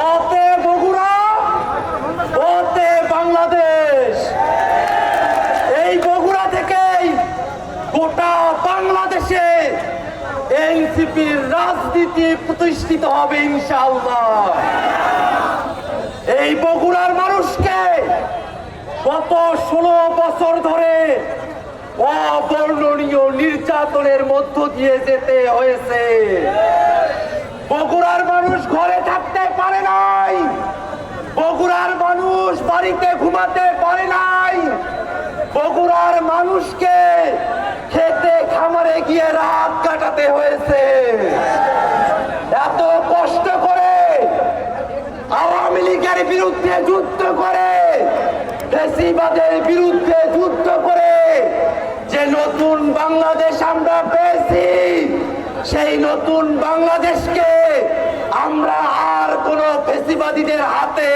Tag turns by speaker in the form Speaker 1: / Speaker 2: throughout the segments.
Speaker 1: ওতে বগুড়া, ওতে বাংলাদেশ। এই বগুড়া থেকেই গোটা বাংলাদেশে এনসিপির রাজনীতি প্রতিষ্ঠিত হবে ইনশাআল্লাহ। এই বগুড়ার মানুষকে গত 16 বছর ধরে অবর্ণনীয় নির্যাতনের মধ্য দিয়ে যেতে হয়েছে। বগুড়ার মানুষ ঘরে থাকতে পারে নাই, বগুড়ার মানুষ বাড়িতে ঘুমাতে পারে নাই, বগুড়ার মানুষকে খেতে খামারে গিয়ে রাত কাটাতে হয়েছে। এত কষ্ট করে আওয়ামী লীগের বিরুদ্ধে যুদ্ধ করে, ফ্যাসিবাদের বিরুদ্ধে যুদ্ধ করে যে নতুন বাংলাদেশ আমরা পেয়েছি, সেই নতুন বাংলাদেশকে আমরা আর কোন ফ্যাসিবাদীদের হাতে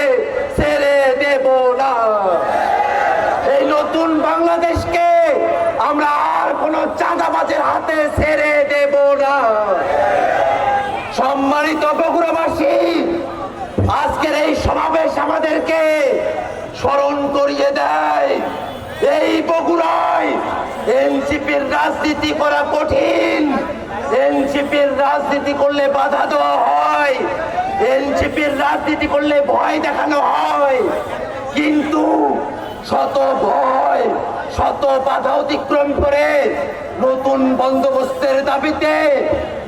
Speaker 1: ছেড়ে দেব না। এই নতুন বাংলাদেশকে আমরা আর কোন চাঁদাবাজের হাতে ছেড়ে দেব না। সম্মানিত বগুড়াবাসী, আজকের এই সমাবেশ আমাদেরকে স্মরণ করিয়ে দেয় এই বগুড়ায় এনসিপির রাজনীতি করা কঠিন। এনসিপির রাজনীতি করলে বাধা দেওয়া হয়, এনসিপির রাজনীতি করলে ভয় দেখানো হয়, কিন্তু শত ভয় শত বাধা অতিক্রম করে নতুন বন্দোবস্তের দাবিতে,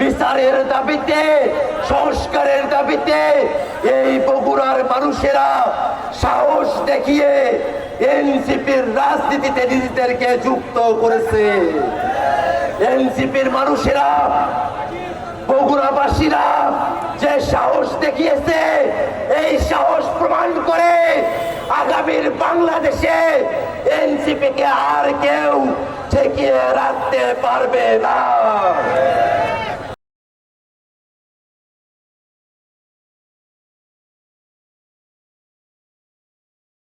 Speaker 1: বিচারের দাবিতে, সংস্কারের দাবিতে এই বগুড়ার মানুষেরা সাহস দেখিয়ে এনসিপির রাজনীতিতে নিজেদেরকে যুক্ত করেছে। এনসিপির মানুষেরা, বগুড়াবাসীরা যে সাহস দেখিয়েছে, এই সাহস প্রমাণ করে আগামীর বাংলাদেশে এনসিপিকে আর কেউ ঠেকিয়ে রাখতে পারবে না।